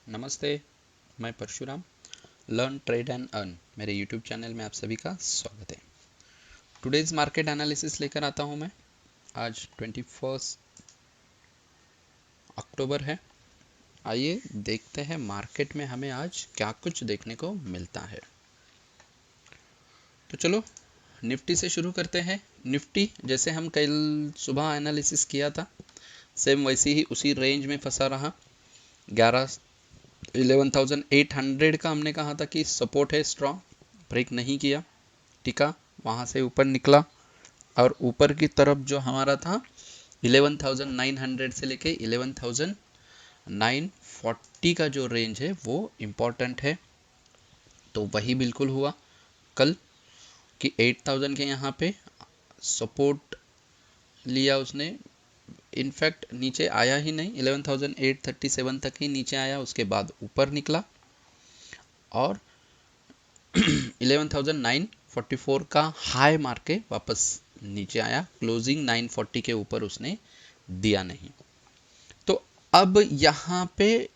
नमस्ते, मैं Parshuram. Learn trade and earn मेरे यूट्यूब चैनल में आप सभी का स्वागत है। टुडेज मार्केट एनालिसिस लेकर आता हूं मैं। आज 21 अक्टूबर है। आइए देखते हैं मार्केट में हमें आज क्या कुछ देखने को मिलता है। तो चलो निफ्टी से शुरू करते हैं। निफ्टी जैसे हम कल सुबह एनालिसिस किया था, सेम वैसे ही उसी रेंज में फंसा रहा। 11,800 का हमने कहा था कि सपोर्ट है, स्ट्रॉन्ग ब्रेक नहीं किया, टिका, वहां से ऊपर निकला और ऊपर की तरफ जो हमारा था 11,900 से लेके 11,940 का जो रेंज है वो इम्पोर्टेंट है। तो वही बिल्कुल हुआ कल कि 8,000 के यहाँ पे सपोर्ट लिया उसने। इनफैक्ट नीचे आया ही नहीं, 11,837 तक ही नीचे आया, उसके बाद ऊपर निकला और 11,944 का हाई मार के वापस नीचे आया। क्लोजिंग 940 के ऊपर उसने दिया नहीं। तो अब यहाँ पे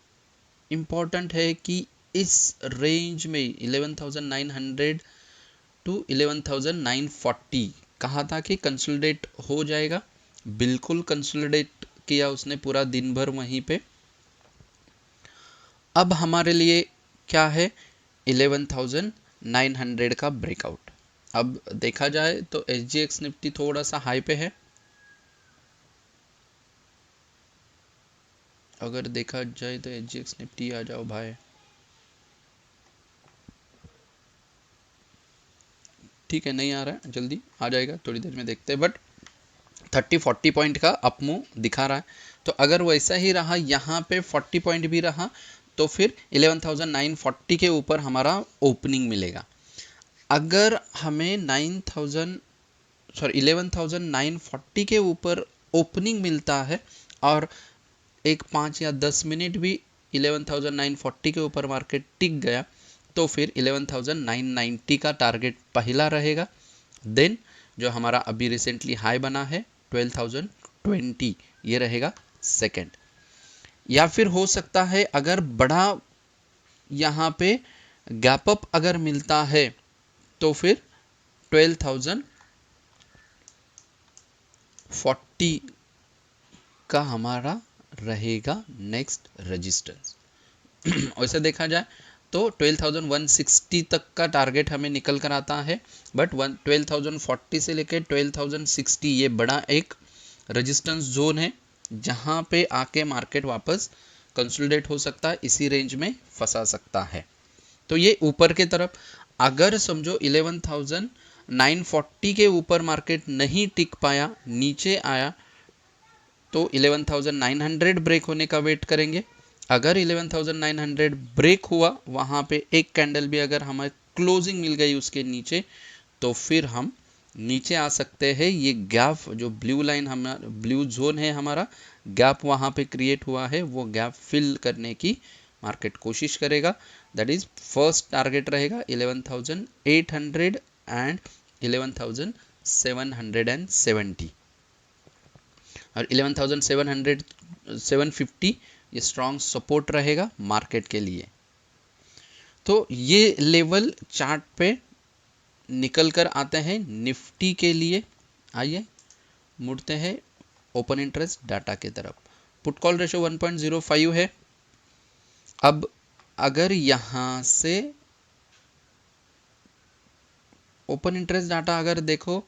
इम्पोर्टेंट है कि इस रेंज में 11,900 टू 11,940 कहा था कि कंसोलिडेट हो जाएगा। बिल्कुल कंसोलिडेट किया उसने पूरा दिन भर वहीं पे। अब हमारे लिए क्या है, 11,900 का ब्रेकआउट। अब देखा जाए तो SGX निफ्टी थोड़ा सा हाई पे है। अगर देखा जाए तो SGX निफ्टी आ जाओ भाई। ठीक है, नहीं आ रहा है, जल्दी आ जाएगा, थोड़ी देर में देखते हैं। बट 30-40 पॉइंट का अपमूव दिखा रहा है। तो अगर वैसा ही रहा, यहाँ पे 40 पॉइंट भी रहा, तो फिर 11,940 के ऊपर हमारा ओपनिंग मिलेगा। अगर हमें 11,940 के ऊपर ओपनिंग मिलता है और एक 5 या 10 मिनट भी 11,940 के ऊपर मार्केट टिक गया, तो फिर 11,990 का टारगेट पहला रहेगा। देन जो हमारा अभी रिसेंटली हाई बना है 12,020, ये रहेगा सेकंड। या फिर हो सकता है अगर बड़ा यहाँ पे गैप अप अगर मिलता है तो फिर 12,040 का हमारा रहेगा नेक्स्ट रेजिस्टेंस। वैसे देखा जाए तो 12,160 तक का टारगेट हमें निकल कर आता है। बट 12,040 से लेकर 12,060 ये बड़ा एक रेजिस्टेंस जोन है, जहां पे आके मार्केट वापस कंसोलिडेट हो सकता है, इसी रेंज में फंसा सकता है। तो ये ऊपर के तरफ अगर समझो 11,940 के ऊपर मार्केट नहीं टिक पाया, नीचे आया, तो 11,900 ब्रेक होने का वेट करेंगे। अगर 11,900 ब्रेक हुआ, वहां पे एक कैंडल भी अगर हमें क्लोजिंग मिल गई उसके नीचे, तो फिर हम नीचे आ सकते हैं। ये गैप जो ब्लू लाइन हमारा ब्लू जोन है, हमारा गैप वहां पे क्रिएट हुआ है, वो गैप फिल करने की मार्केट कोशिश करेगा। दैट इज फर्स्ट टारगेट रहेगा 11,800 एंड 11,770 और 11,700 750 ये स्ट्रॉन्ग सपोर्ट रहेगा मार्केट के लिए। तो ये लेवल चार्ट पे निकल कर आते हैं निफ्टी के लिए। आइए मुड़ते हैं ओपन इंटरेस्ट डाटा की तरफ। पुट कॉल रेशो 1.05 है। अब अगर यहां से ओपन इंटरेस्ट डाटा अगर देखो,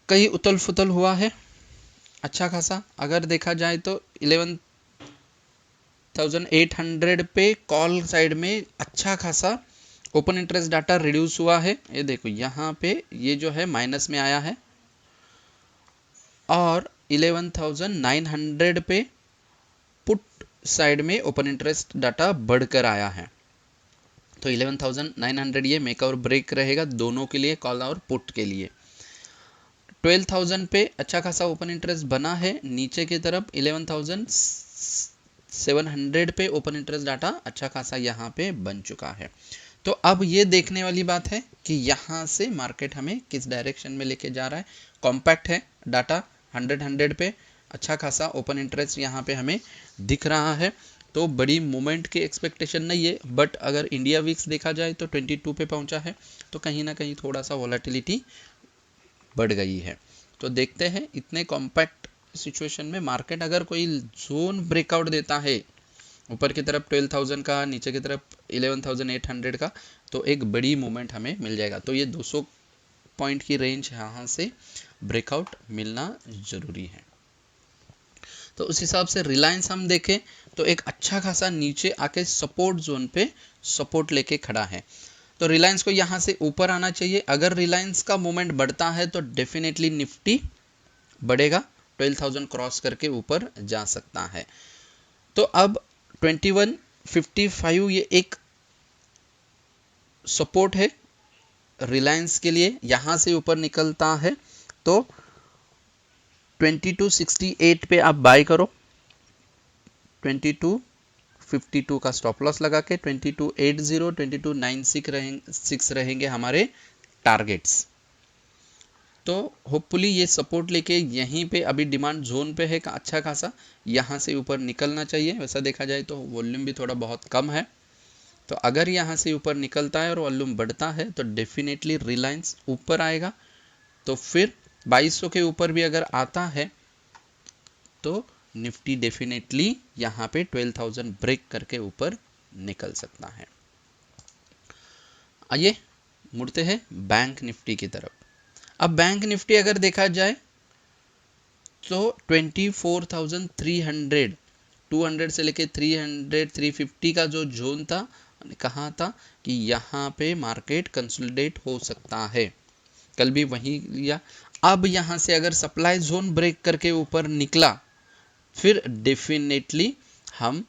कहीं उतल फुतल हुआ है अच्छा खासा। अगर देखा जाए तो 11,800 पे कॉल साइड में अच्छा खासा ओपन इंटरेस्ट डाटा रिड्यूस हुआ है। ये देखो यहाँ पे ये जो है माइनस में आया है और 11,900 पे पुट साइड में ओपन इंटरेस्ट डाटा बढ़कर आया है। तो 11,900 ये मेक और ब्रेक रहेगा दोनों के लिए, कॉल और पुट के लिए। 12,000 पे अच्छा खासा ओपन इंटरेस्ट बना है नीचे की तरफ। 11,700 पे ओपन इंटरेस्ट डाटा अच्छा खासा यहाँ पे बन चुका है। तो अब ये देखने वाली बात है कि यहाँ से मार्केट हमें किस डायरेक्शन में लेके जा रहा है। कॉम्पैक्ट है डाटा, 100 पे अच्छा खासा ओपन इंटरेस्ट यहाँ पे हमें दिख रहा है। तो बड़ी मूवमेंट की एक्सपेक्टेशन नहीं है, बट अगर इंडिया वीक्स देखा जाए तो 22 पे पहुंचा है, तो कहीं ना कहीं थोड़ा सा वॉलेटिलिटी बढ़ गई है। तो देखते हैं इतने कॉम्पैक्ट सिचुएशन में मार्केट अगर कोई जोन ब्रेकआउट देता है ऊपर की तरफ 12,000 का, नीचे की तरफ 11,800 का, तो एक बड़ी मूवमेंट हमें मिल जाएगा। तो ये 200 पॉइंट की रेंज यहाँ से ब्रेकआउट मिलना जरूरी है। तो उस हिसाब से रिलायंस हम देखें तो एक अच्छा खासा नीचे आके सपोर्ट जोन पे सपोर्ट लेके खड़ा है। तो रिलायंस को यहाँ से ऊपर आना चाहिए। अगर रिलायंस का मूवमेंट बढ़ता है तो डेफिनेटली निफ्टी बढ़ेगा, 12,000 क्रॉस करके ऊपर जा सकता है। तो अब 2155 ये एक सपोर्ट है रिलायंस के लिए, यहां से ऊपर निकलता है तो 2268 पे आप बाय करो, 2252 का स्टॉप लॉस लगा के 2280 2296 रहेंगे हमारे टारगेट्स। तो होपफुली ये सपोर्ट लेके यहीं पे अभी डिमांड जोन पे है अच्छा खासा, यहाँ से ऊपर निकलना चाहिए। वैसा देखा जाए तो वॉल्यूम भी थोड़ा बहुत कम है, तो अगर यहाँ से ऊपर निकलता है और वॉल्यूम बढ़ता है तो डेफिनेटली रिलायंस ऊपर आएगा। तो फिर 2200 के ऊपर भी अगर आता है तो निफ्टी डेफिनेटली यहाँ पे 12,000 ब्रेक करके ऊपर निकल सकता है। आइए मुड़ते हैं बैंक निफ्टी की तरफ। अब बैंक निफ्टी अगर देखा जाए तो 24,300 200 से लेके 300 350 का जो जोन था, कहा था कि यहाँ पे मार्केट कंसोलिडेट हो सकता है, कल भी वही लिया। अब यहाँ से अगर सप्लाई जोन ब्रेक करके ऊपर निकला फिर डेफिनेटली हम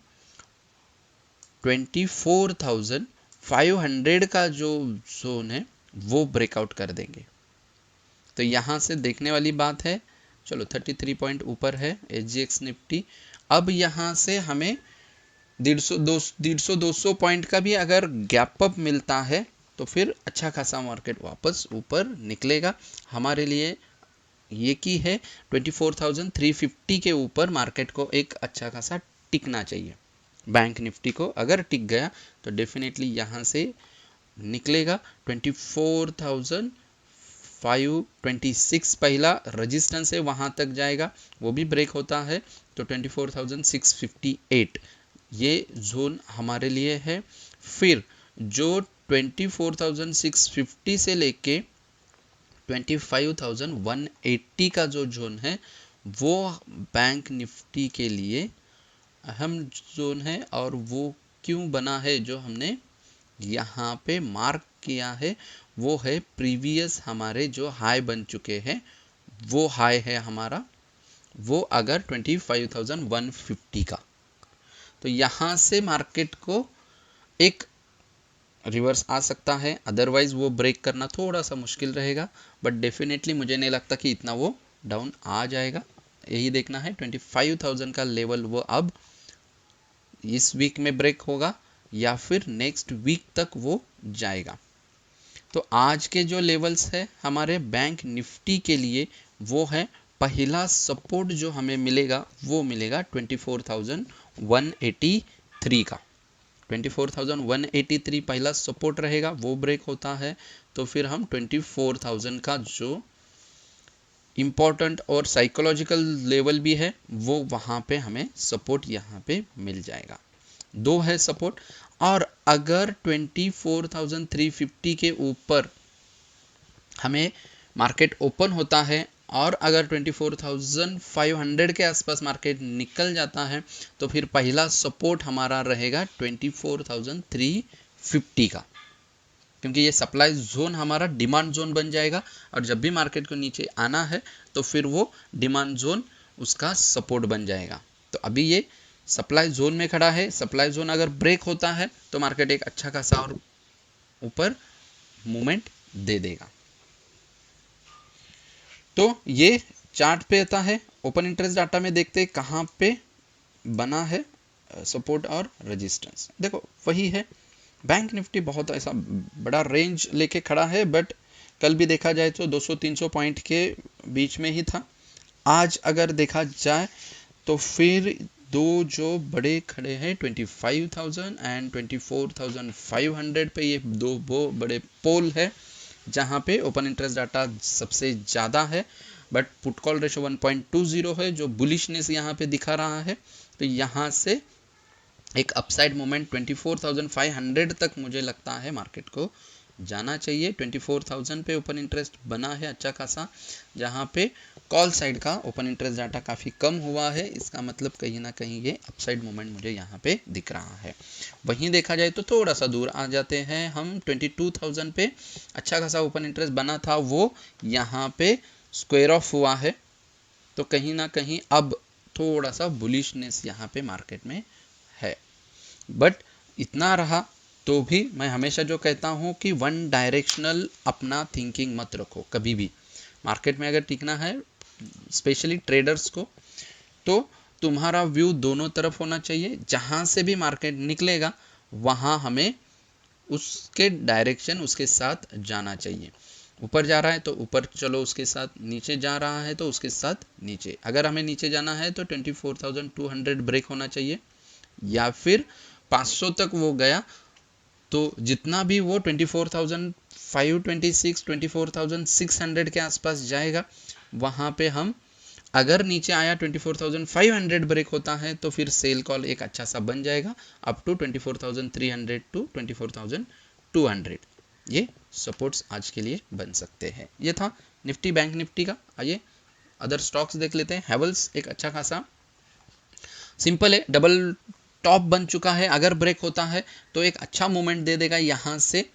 24,500 का जो जोन है वो ब्रेकआउट कर देंगे। तो यहाँ से देखने वाली बात है। चलो 33 पॉइंट ऊपर है एसजीएक्स निफ्टी। अब यहाँ से हमें 150-200 पॉइंट का भी अगर गैप अप मिलता है तो फिर अच्छा खासा मार्केट वापस ऊपर निकलेगा। हमारे लिए ये की है 24,350 के ऊपर मार्केट को एक अच्छा खासा टिकना चाहिए। बैंक निफ्टी को अगर टिक गया तो डेफिनेटली यहाँ से निकलेगा। 24,526 पहला रेजिस्टेंस है, वहां तक जाएगा, वो भी ब्रेक होता है तो 24,658 ये जोन हमारे लिए है। फिर जो 24,650 से लेके 25,180 का जो जोन है वो बैंक निफ्टी के लिए अहम जोन है। और वो क्यों बना है, जो हमने यहाँ पे मार्क किया है वो है प्रीवियस हमारे जो हाई बन चुके हैं, वो हाई है हमारा, वो अगर 25,150 का, तो यहाँ से मार्केट को एक रिवर्स आ सकता है। अदरवाइज वो ब्रेक करना थोड़ा सा मुश्किल रहेगा, बट डेफिनेटली मुझे नहीं लगता कि इतना वो डाउन आ जाएगा। यही देखना है 25,000 का लेवल वो अब इस वीक में ब्रेक होगा या फिर नेक्स्ट वीक तक वो जाएगा। तो आज के जो लेवल्स है हमारे बैंक निफ्टी के लिए वो है, पहला सपोर्ट जो हमें मिलेगा वो मिलेगा 24,183 का। 24,183 पहला सपोर्ट रहेगा, वो ब्रेक होता है तो फिर हम 24,000 का जो इम्पोर्टेंट और साइकोलॉजिकल लेवल भी है वो वहाँ पे हमें सपोर्ट यहाँ पे मिल जाएगा। दो है सपोर्ट। और अगर 24,350 के ऊपर हमें मार्केट ओपन होता है और अगर 24,500 के आसपास मार्केट निकल जाता है तो फिर पहला सपोर्ट हमारा रहेगा 24,350 का, क्योंकि ये सप्लाई जोन हमारा डिमांड जोन बन जाएगा और जब भी मार्केट को नीचे आना है तो फिर वो डिमांड जोन उसका सपोर्ट बन जाएगा। तो अभी ये सप्लाई जोन में खड़ा है, सप्लाई जोन अगर ब्रेक होता है तो मार्केट एक अच्छा खासा और ऊपर मूवमेंट दे देगा। तो ये चार्ट पे आता है। ओपन इंटरेस्ट डाटा में देखते हैं कहाँ पे बना है सपोर्ट और रेजिस्टेंस। देखो वही है, बैंक निफ्टी बहुत ऐसा बड़ा रेंज लेके खड़ा है, बट कल भी देखा जाए तो 200-300 पॉइंट के बीच में ही था। आज अगर देखा जाए तो फिर दो जो बड़े खड़े हैं 25,000 एंड 24,500 पे, ये दो वो बड़े पोल है जहाँ पे ओपन इंटरेस्ट डाटा सबसे ज़्यादा है, बट पुट कॉल रेशो 1.20 है जो बुलिशनेस यहाँ पे दिखा रहा है। तो यहाँ से एक अपसाइड मोमेंट 24,500 तक मुझे लगता है मार्केट को जाना चाहिए। 24,000 पे ओपन इंटरेस्ट बना है अच्छा खासा, जहाँ पे कॉल साइड का ओपन इंटरेस्ट डाटा काफ़ी कम हुआ है, इसका मतलब कहीं ना कहीं ये अपसाइड मोमेंट मुझे यहाँ पे दिख रहा है। वहीं देखा जाए तो थोड़ा सा दूर आ जाते हैं हम, 22,000 पे अच्छा खासा ओपन इंटरेस्ट बना था, वो यहाँ पे स्क्वायर ऑफ हुआ है। तो कहीं ना कहीं अब थोड़ा सा बुलिशनेस यहाँ पे मार्केट में है, बट इतना रहा तो भी मैं हमेशा जो कहता हूँ कि वन डायरेक्शनल अपना थिंकिंग मत रखो कभी भी। मार्केट में अगर टिकना है स्पेशली ट्रेडर्स को, तो तुम्हारा व्यू दोनों तरफ होना चाहिए। जहाँ से भी मार्केट निकलेगा वहाँ हमें उसके डायरेक्शन उसके साथ जाना चाहिए। ऊपर जा रहा है तो ऊपर चलो उसके साथ, नीचे जा रहा है तो उसके साथ नीचे। अगर हमें नीचे जाना है तो 24,200 ब्रेक होना चाहिए, या फिर 500 तक वो गया तो जितना भी वो 24,526 24,600 के आसपास जाएगा, वहाँ पे हम अगर नीचे आया 24,500 ब्रेक होता है तो फिर सेल कॉल एक अच्छा सा बन जाएगा अप टू 24,300 टू 24,200। ये सपोर्ट्स आज के लिए बन सकते हैं। ये था निफ्टी बैंक निफ्टी का। आइए अदर स्टॉक्स देख लेते हैं। हैवल्स एक अच्छा खासा सिंपल है, डबल टॉप बन चुका है, अगर ब्रेक होता है तो एक अच्छा मूवमेंट दे देगा यहाँ से।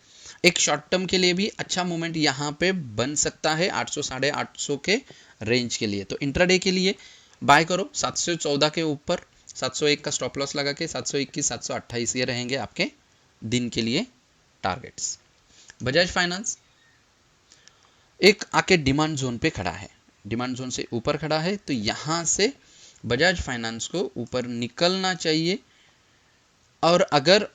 एक शॉर्ट टर्म के लिए भी अच्छा मूवमेंट यहाँ पे बन सकता है 800 850 के रेंज के लिए। तो इंट्राडे के लिए बाय करो 714 के ऊपर, 701 का स्टॉप लॉस लगा के 721 728 ये रहेंगे आपके दिन के लिए टारगेट्स। बजाज फाइनेंस एक आके डिमांड जोन पे खड़ा है, डिमांड जोन से ऊपर खड़ा है, तो यहाँ से बजाज फाइनेंस को ऊपर निकलना चाहिए। और अगर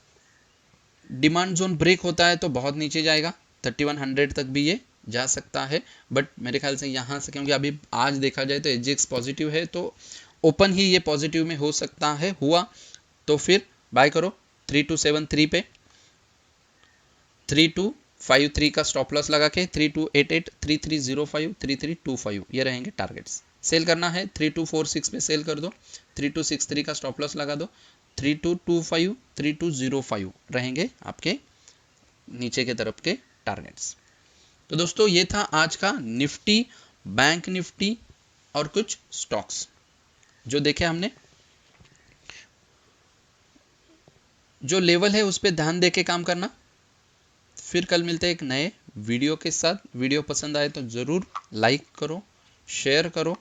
डिमांड जोन ब्रेक होता है तो बहुत नीचे जाएगा, 3100 तक भी ये जा सकता है। बट मेरे ख्याल से यहाँ से, क्योंकि अभी आज देखा जाए तो एचजीएक्स पॉजिटिव है, तो ओपन ही ये पॉजिटिव में हो सकता है, हुआ तो फिर बाय करो 3273 पे, 3253 का स्टॉप लॉस लगा के 3288 3305 3325 ये रहेंगे टारगेट्स। सेल करना है 3246 पे सेल कर दो, 3263 का स्टॉप लॉस लगा दो, 3225 3205 रहेंगे आपके नीचे के तरफ के टारगेट्स। तो दोस्तों ये था आज का निफ्टी बैंक निफ्टी और कुछ स्टॉक्स जो देखे हमने। जो लेवल है उस पर ध्यान दे के काम करना। फिर कल मिलते हैं एक नए वीडियो के साथ। वीडियो पसंद आए तो ज़रूर लाइक करो, शेयर करो,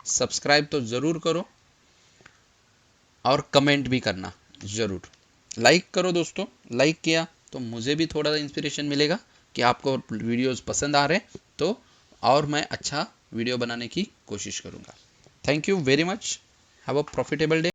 सब्सक्राइब तो ज़रूर करो और कमेंट भी करना ज़रूर। लाइक करो दोस्तों, लाइक किया तो मुझे भी थोड़ा इंस्पिरेशन मिलेगा कि आपको वीडियोस पसंद आ रहे हैं, तो और मैं अच्छा वीडियो बनाने की कोशिश करूँगा। Thank you very much, have a profitable day.